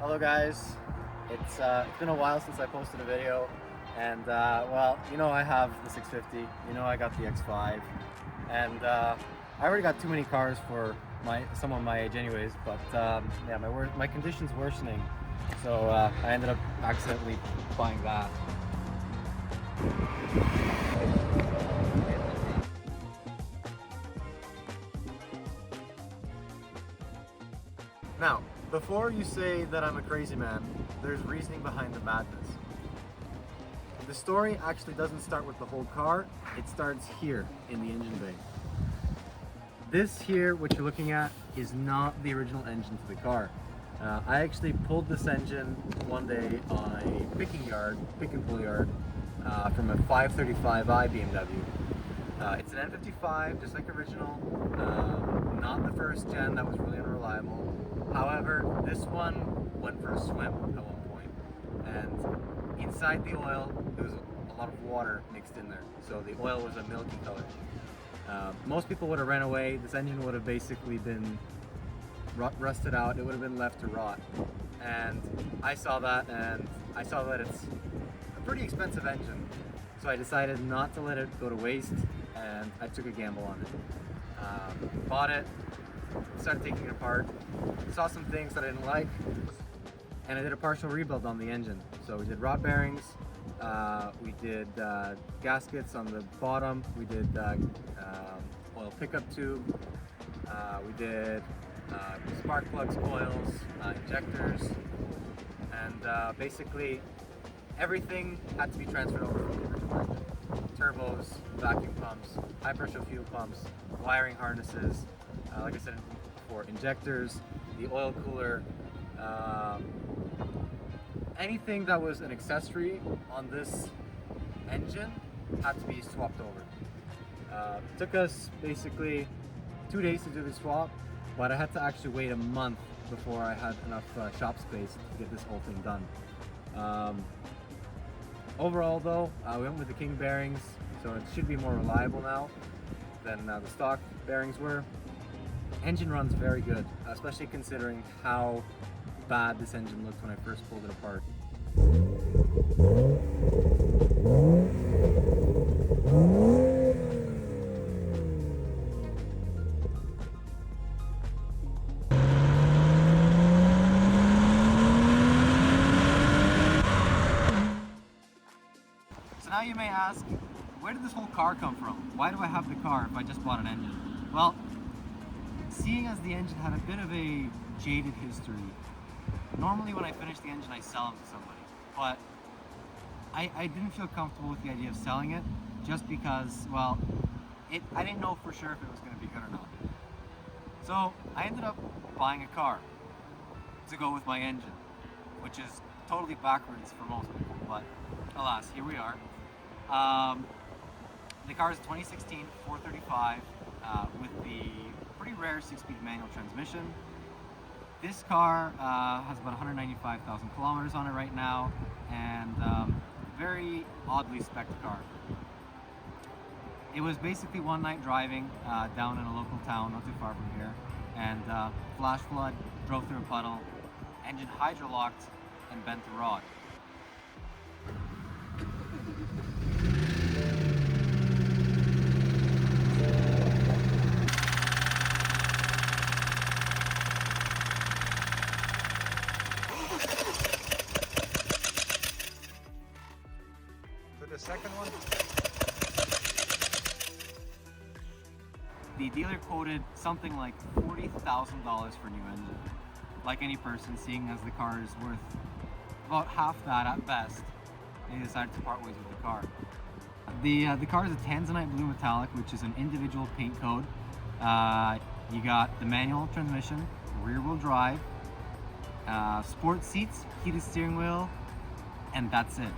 Hello guys, it's been a while since I posted a video, and well, you know I have the 650, you know I got the X5, and I already got too many cars for someone my age anyways, but yeah, my condition's worsening, so I ended up accidentally buying that. Now, before you say that I'm a crazy man, there's reasoning behind the madness. The story actually doesn't start with the whole car, it starts here in the engine bay. This here, what you're looking at, is not the original engine for the car. I actually pulled this engine one day on a pick and pull yard, from a 535i BMW. It's an N55, just like original, not the first gen that was really unreliable. However, this one went for a swim at one point, and inside the oil, there was a lot of water mixed in there, so the oil was a milky color. Most people would have ran away. This engine would have basically been rusted out. It would have been left to rot, and I saw that, it's a pretty expensive engine, so I decided not to let it go to waste, and I took a gamble on it. Bought it, started taking it apart, saw some things that I didn't like, and I did a partial rebuild on the engine. So we did rod bearings, we did gaskets on the bottom, we did oil pickup tube, we did spark plugs, coils, injectors, and basically everything had to be transferred over from the original engine. Turbos, vacuum pumps, high pressure fuel pumps, wiring harnesses, like I said before, injectors, the oil cooler, anything that was an accessory on this engine had to be swapped over. It took us basically 2 days to do the swap, but I had to actually wait a month before I had enough shop space to get this whole thing done. Overall though, we went with the King bearings, so it should be more reliable now than the stock bearings were. Engine runs very good, especially considering how bad this engine looked when I first pulled it apart. So now you may ask, where did this whole car come from? Why do I have the car if I just bought an engine? Well, seeing as the engine had a bit of a jaded history, normally when I finish the engine I sell them to somebody, but I didn't feel comfortable with the idea of selling it just because, well, I didn't know for sure if it was going to be good or not. So I ended up buying a car to go with my engine, which is totally backwards for most people, but alas, here we are. The car is a 2016 435 with the pretty rare 6-speed manual transmission. This car has about 195,000 kilometers on it right now, and very oddly spec'd car. It was basically one night driving down in a local town not too far from here, and flash flood, drove through a puddle, engine hydrolocked and bent the rod. The second one? The dealer quoted something like $40,000 for a new engine. Like any person, seeing as the car is worth about half that at best, they decided to part ways with the car. The car is a tanzanite blue metallic, which is an individual paint code. You got the manual transmission, rear-wheel drive, sport seats, heated steering wheel, and that's it.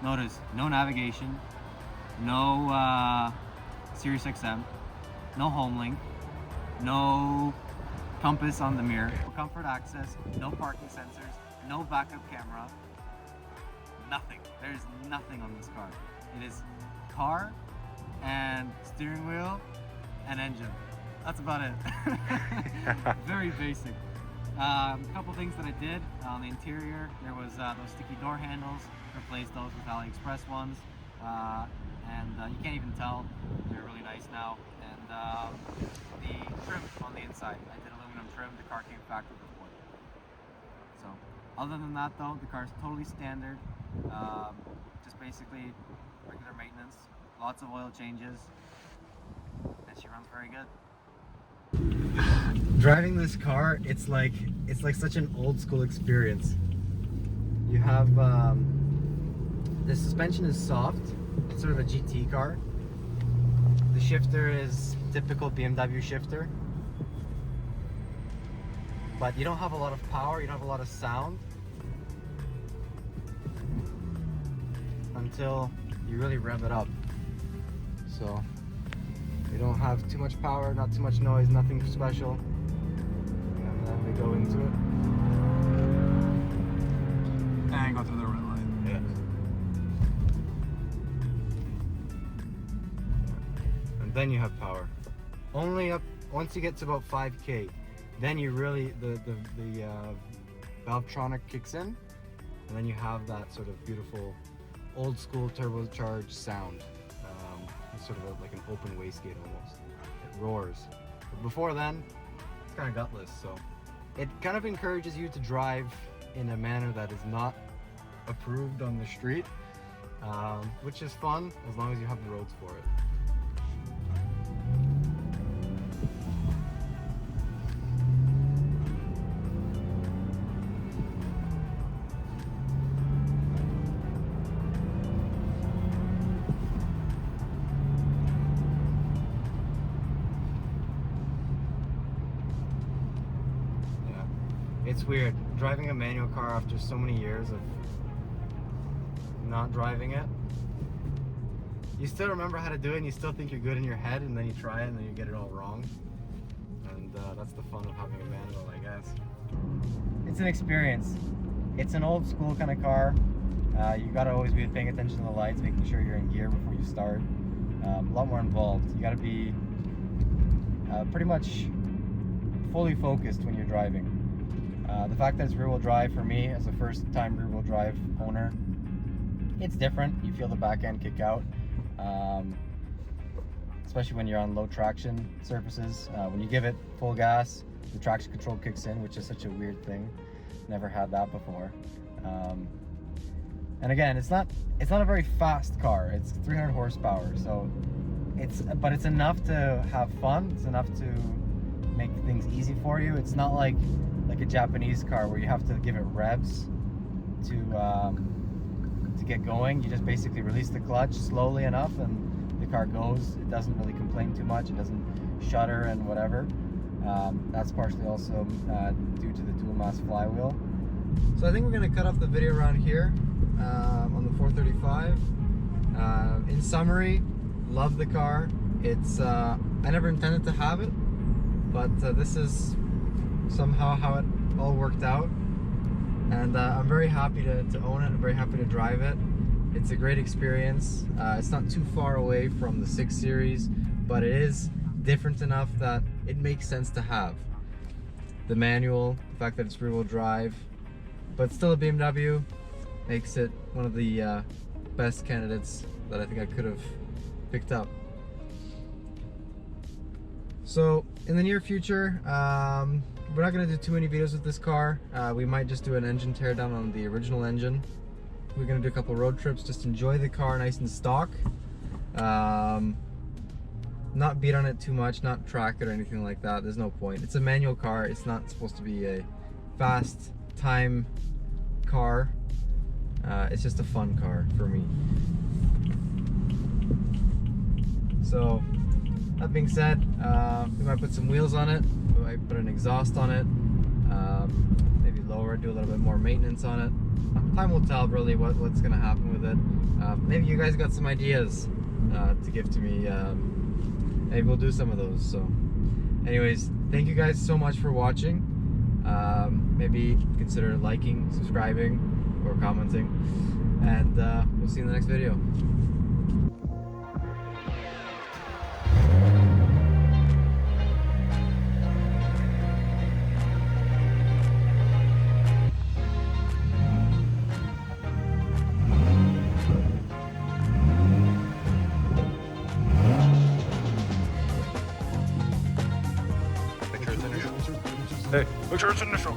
Notice, no navigation, no Sirius XM, no home link, no compass on the mirror, no comfort access, no parking sensors, no backup camera, nothing. There's nothing on this car. It is car and steering wheel and engine. That's about it. Very basic. A couple things that I did on the interior. There was those sticky door handles. Replaced those with AliExpress ones, and you can't even tell. They're really nice now. And the trim on the inside, I did aluminum trim. The car came factory with wood. So other than that, though, the car is totally standard. Just basically regular maintenance. Lots of oil changes, and she runs very good. Driving this car, it's like such an old school experience. You have the suspension is soft. It's sort of a GT car. The shifter is typical BMW shifter, but you don't have a lot of power. You don't have a lot of sound until you really rev it up. So you don't have too much power, not too much noise, nothing special. And then we go into it. And go through the red light. Yeah. And then you have power. Only up once you get to about 5K, then you really the Valvetronic kicks in, and then you have that sort of beautiful old school turbocharged sound. It's sort of like an open wastegate almost. It roars. But before then, it's kind of gutless. So it kind of encourages you to drive in a manner that is not approved on the street, which is fun as long as you have the roads for it. It's weird driving a manual car after so many years of not driving it. You still remember how to do it and you still think you're good in your head, and then you try it and then you get it all wrong. And that's the fun of having a manual, I guess. It's an experience. It's an old school kind of car. You gotta always be paying attention to the lights, making sure you're in gear before you start. A lot more involved. You gotta be pretty much fully focused when you're driving. The fact that it's rear-wheel drive for me as a first-time rear-wheel drive owner, it's different. You feel the back end kick out, especially when you're on low traction surfaces. When you give it full gas, the traction control kicks in, which is such a weird thing. Never had that before. And again, it's not a very fast car. It's 300 horsepower, so but it's enough to have fun. It's enough to make things easy for you. It's not like a Japanese car where you have to give it revs to get going. You just basically release the clutch slowly enough and the car goes. It doesn't really complain too much. It doesn't shudder and whatever. That's partially also due to the dual mass flywheel. So I think we're going to cut off the video around here on the 435. In summary, love the car. It's I never intended to have it, but this is somehow how it all worked out, and I'm very happy to own it. I'm very happy to drive it. It's a great experience. It's not too far away from the 6 Series, but it is different enough that it makes sense to have. The manual, the fact that it's rear-wheel drive, but still a BMW, makes it one of the best candidates that I think I could have picked up. So in the near future, we're not going to do too many videos with this car. We might just do an engine teardown on the original engine. We're going to do a couple road trips, just enjoy the car nice and stock. Not beat on it too much, not track it or anything like that. There's no point. It's a manual car. It's not supposed to be a fast time car. It's just a fun car for me. So that being said, we might put some wheels on it. We might put an exhaust on it. Maybe lower it, do a little bit more maintenance on it. Time will tell really what's going to happen with it. Maybe you guys got some ideas to give to me. Maybe we'll do some of those. So anyways, thank you guys so much for watching. Maybe consider liking, subscribing, or commenting, and we'll see you in the next video. Hey, make sure it's initial.